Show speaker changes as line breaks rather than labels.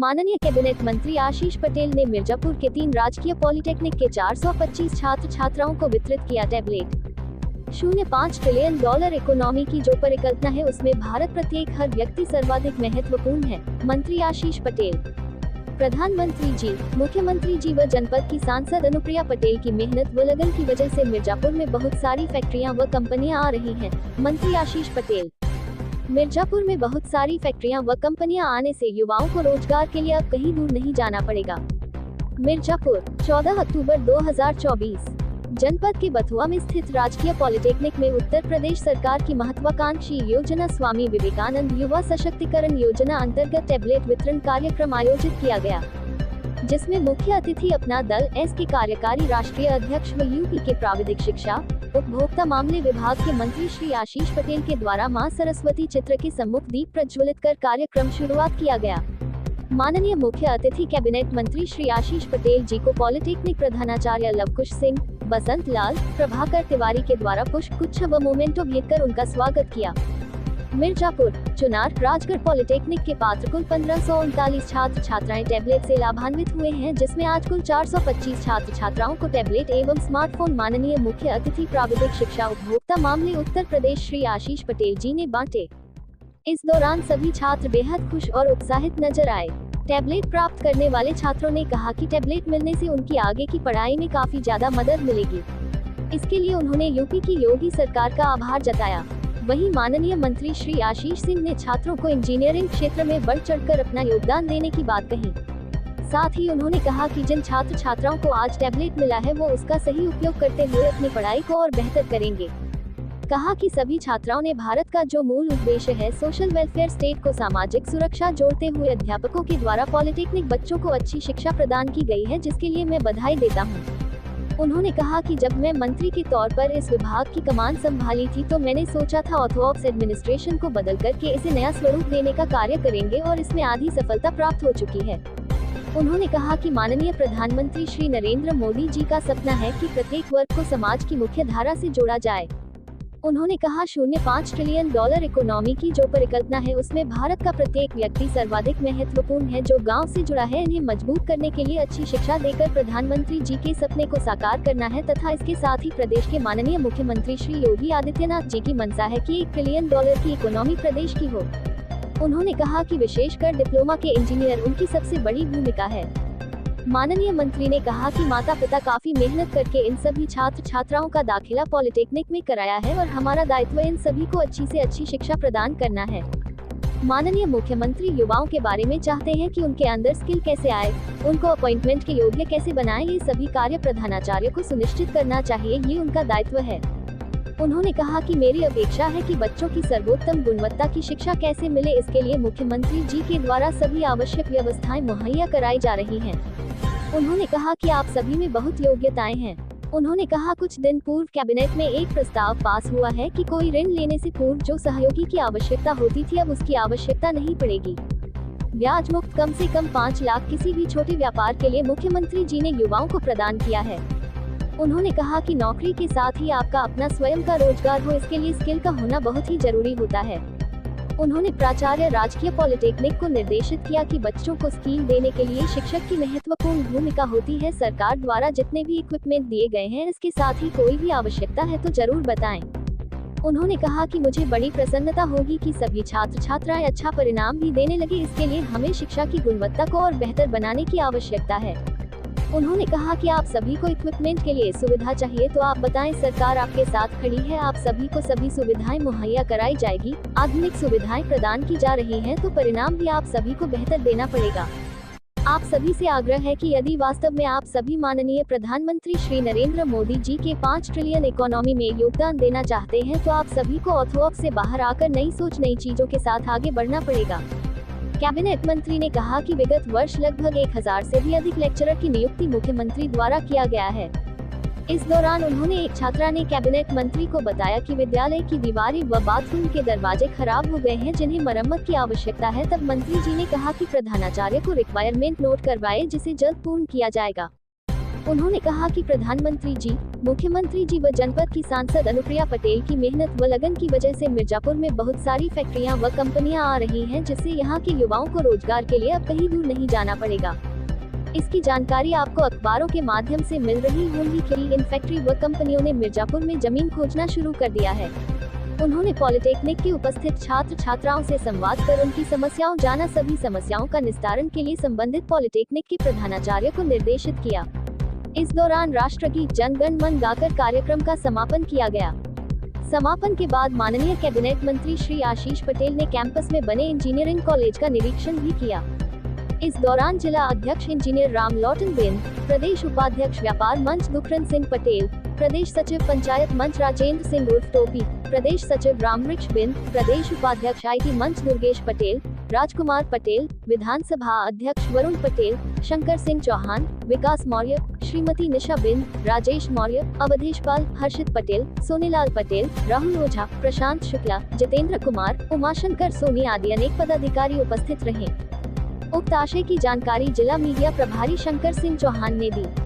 माननीय कैबिनेट मंत्री आशीष पटेल ने मिर्जापुर के 3 राजकीय पॉलिटेक्निक के 425 छात्र छात्राओं को वितरित किया टैबलेट। 0.5 ट्रिलियन डॉलर इकोनॉमी की जो परिकल्पना है उसमें भारत प्रत्येक हर व्यक्ति सर्वाधिक महत्वपूर्ण है, मंत्री आशीष पटेल। प्रधानमंत्री जी, मुख्यमंत्री जी व जनपद की सांसद अनुप्रिया पटेल की मेहनत व लगन की वजह से मिर्जापुर में बहुत सारी फैक्ट्रियां व कंपनियां आ रही हैं, मंत्री आशीष पटेल। मिर्जापुर में बहुत सारी फैक्ट्रियां व कंपनियां आने से युवाओं को रोजगार के लिए अब कहीं दूर नहीं जाना पड़ेगा। मिर्जापुर 14 अक्टूबर 2024। जनपद के बथुआ में स्थित राजकीय पॉलिटेक्निक में उत्तर प्रदेश सरकार की महत्वाकांक्षी योजना स्वामी विवेकानंद युवा सशक्तिकरण योजना अंतर्गत टैबलेट वितरण कार्यक्रम आयोजित किया गया, जिसमें मुख्य अतिथि अपना दल एस के कार्यकारी राष्ट्रीय अध्यक्ष व यूपी के प्राविधिक शिक्षा उपभोक्ता मामले विभाग के मंत्री श्री आशीष पटेल के द्वारा मां सरस्वती चित्र के सम्मुख दीप प्रज्वलित कर कार्यक्रम शुरुआत किया गया। माननीय मुख्य अतिथि कैबिनेट मंत्री श्री आशीष पटेल जी को पॉलिटेक्निक प्रधानाचार्य लवकुश सिंह, बसंत लाल, प्रभाकर तिवारी के द्वारा पुष्प गुच्छ व मोमेंटो भेंट कर उनका स्वागत किया। मिर्जापुर, चुनार, राजगढ़ पॉलिटेक्निक के पात्र कुल 1539 छात्र छात्राएं टैबलेट से लाभान्वित हुए हैं, जिसमें आज कुल 425 छात्र छात्राओं को टैबलेट एवं स्मार्टफोन माननीय मुख्य अतिथि प्राविधिक शिक्षा उपभोक्ता मामले उत्तर प्रदेश श्री आशीष पटेल जी ने बांटे। इस दौरान सभी छात्र बेहद खुश और उत्साहित नजर आए। टैबलेट प्राप्त करने वाले छात्रों ने कहा कि टैबलेट मिलने से उनकी आगे की पढ़ाई में काफी ज्यादा मदद मिलेगी। इसके लिए उन्होंने यूपी की योगी सरकार का आभार जताया। वहीं माननीय मंत्री श्री आशीष सिंह ने छात्रों को इंजीनियरिंग क्षेत्र में बढ़ चढ़कर अपना योगदान देने की बात कही। साथ ही उन्होंने कहा कि जिन छात्र छात्राओं को आज टैबलेट मिला है वो उसका सही उपयोग करते हुए अपनी पढ़ाई को और बेहतर करेंगे। कहा कि सभी छात्राओं ने भारत का जो मूल उद्देश्य है सोशल वेलफेयर स्टेट को सामाजिक सुरक्षा जोड़ते हुए अध्यापकों के द्वारा पॉलिटेक्निक बच्चों को अच्छी शिक्षा प्रदान की गई है, जिसके लिए मैं बधाई देता हूँ। उन्होंने कहा कि जब मैं मंत्री के तौर पर इस विभाग की कमान संभाली थी तो मैंने सोचा था ऑर्थोडॉक्स एडमिनिस्ट्रेशन को बदल करके इसे नया स्वरूप देने का कार्य करेंगे और इसमें आधी सफलता प्राप्त हो चुकी है। उन्होंने कहा कि माननीय प्रधानमंत्री श्री नरेंद्र मोदी जी का सपना है कि प्रत्येक वर्ग को समाज की मुख्य धारा से जोड़ा जाए। उन्होंने कहा 0.5 ट्रिलियन डॉलर इकोनॉमी की जो परिकल्पना है उसमें भारत का प्रत्येक व्यक्ति सर्वाधिक महत्वपूर्ण है, जो गांव से जुड़ा है। इन्हें मजबूत करने के लिए अच्छी शिक्षा देकर प्रधानमंत्री जी के सपने को साकार करना है तथा इसके साथ ही प्रदेश के माननीय मुख्यमंत्री श्री योगी आदित्यनाथ जी की मंशा है कि 1 ट्रिलियन डॉलर की इकोनॉमी प्रदेश की हो। उन्होंने कहा कि विशेषकर डिप्लोमा के इंजीनियर उनकी सबसे बड़ी भूमिका है। माननीय मंत्री ने कहा कि माता पिता काफी मेहनत करके इन सभी छात्र छात्राओं का दाखिला पॉलिटेक्निक में कराया है और हमारा दायित्व इन सभी को अच्छी से अच्छी शिक्षा प्रदान करना है। माननीय मुख्यमंत्री युवाओं के बारे में चाहते हैं कि उनके अंदर स्किल कैसे आए, उनको अपॉइंटमेंट के योग्य कैसे बनाएं, ये सभी कार्य प्रधानाचार्य को सुनिश्चित करना चाहिए, ये उनका दायित्व है। उन्होंने कहा कि मेरी अपेक्षा है कि बच्चों की सर्वोत्तम गुणवत्ता की शिक्षा कैसे मिले, इसके लिए मुख्यमंत्री जी के द्वारा सभी आवश्यक व्यवस्थाएं मुहैया कराई जा रही हैं। उन्होंने कहा कि आप सभी में बहुत योग्यताएं हैं। उन्होंने कहा कुछ दिन पूर्व कैबिनेट में एक प्रस्ताव पास हुआ है कि कोई ऋण लेने से पूर्व जो सहयोगी की आवश्यकता होती थी अब उसकी आवश्यकता नहीं पड़ेगी। ब्याज मुक्त कम से कम 5 लाख किसी भी छोटे व्यापार के लिए मुख्यमंत्री जी ने युवाओं को प्रदान किया है। उन्होंने कहा कि नौकरी के साथ ही आपका अपना स्वयं का रोजगार हो, इसके लिए स्किल का होना बहुत ही जरूरी होता है। उन्होंने प्राचार्य राजकीय पॉलिटेक्निक को निर्देशित किया कि बच्चों को स्किल देने के लिए शिक्षक की महत्वपूर्ण भूमिका होती है। सरकार द्वारा जितने भी इक्विपमेंट दिए गए हैं इसके साथ ही कोई भी आवश्यकता है तो जरूर बताएं। उन्होंने कहा कि मुझे बड़ी प्रसन्नता होगी कि सभी छात्र छात्राएं अच्छा परिणाम भी देने लगे, इसके लिए हमें शिक्षा की गुणवत्ता को और बेहतर बनाने की आवश्यकता है। उन्होंने कहा कि आप सभी को इक्विपमेंट के लिए सुविधा चाहिए तो आप बताएं, सरकार आपके साथ खड़ी है, आप सभी को सभी सुविधाएं मुहैया कराई जाएगी। आधुनिक सुविधाएं प्रदान की जा रही हैं तो परिणाम भी आप सभी को बेहतर देना पड़ेगा। आप सभी से आग्रह है कि यदि वास्तव में आप सभी माननीय प्रधानमंत्री श्री नरेंद्र मोदी जी के 5 ट्रिलियन इकोनॉमी में योगदान देना चाहते हैं तो आप सभी को ऑर्थोडॉक्स से बाहर आकर नई सोच नई चीजों के साथ आगे बढ़ना पड़ेगा। कैबिनेट मंत्री ने कहा कि विगत वर्ष लगभग 1000 से भी अधिक लेक्चरर की नियुक्ति मुख्यमंत्री द्वारा किया गया है। इस दौरान उन्होंने एक छात्रा ने कैबिनेट मंत्री को बताया कि विद्यालय की दीवारें व बाथरूम के दरवाजे खराब हो गए हैं जिन्हें मरम्मत की आवश्यकता है। तब मंत्री जी ने कहा कि प्रधानाचार्य को रिक्वायरमेंट नोट करवाए जिसे जल्द पूर्ण किया जाएगा। उन्होंने कहा कि प्रधानमंत्री जी, मुख्यमंत्री जी व जनपद की सांसद अनुप्रिया पटेल की मेहनत व लगन की वजह से मिर्जापुर में बहुत सारी फैक्ट्रियां व कंपनियां आ रही हैं, जिससे यहां के युवाओं को रोजगार के लिए अब कहीं दूर नहीं जाना पड़ेगा। इसकी जानकारी आपको अखबारों के माध्यम से मिल रही होगी कि इन फैक्ट्री व कंपनियों ने मिर्जापुर में जमीन खोजना शुरू कर दिया है। उन्होंने पॉलिटेक्निक के उपस्थित छात्र छात्राओं से संवाद कर उनकी समस्याओं जाना, सभी समस्याओं का निस्तारण के लिए संबंधित पॉलिटेक्निक के प्रधानाचार्य को निर्देशित किया। इस दौरान राष्ट्रगीत जन गण मन गाकर कार्यक्रम का समापन किया गया। समापन के बाद माननीय कैबिनेट मंत्री श्री आशीष पटेल ने कैंपस में बने इंजीनियरिंग कॉलेज का निरीक्षण भी किया। इस दौरान जिला अध्यक्ष इंजीनियर राम लॉटन बिंद, प्रदेश उपाध्यक्ष व्यापार मंच दुखरन सिंह पटेल, प्रदेश सचिव पंचायत मंच राजेंद्र सिंह उर्फ टोपी, प्रदेश सचिव रामवृक्ष बिंद, प्रदेश उपाध्यक्ष IT मंच दुर्गेश पटेल, राजकुमार पटेल, विधानसभा अध्यक्ष वरुण पटेल, शंकर सिंह चौहान, विकास मौर्य, श्रीमती निशा बिंद, राजेश मौर्य, अवधेश पाल, हर्षित पटेल, सोनीलाल पटेल, राहुल ओझा, प्रशांत शुक्ला, जितेंद्र कुमार, उमाशंकर सोनी आदि अनेक पदाधिकारी उपस्थित रहे। उक्त आशय की जानकारी जिला मीडिया प्रभारी शंकर सिंह चौहान ने दी।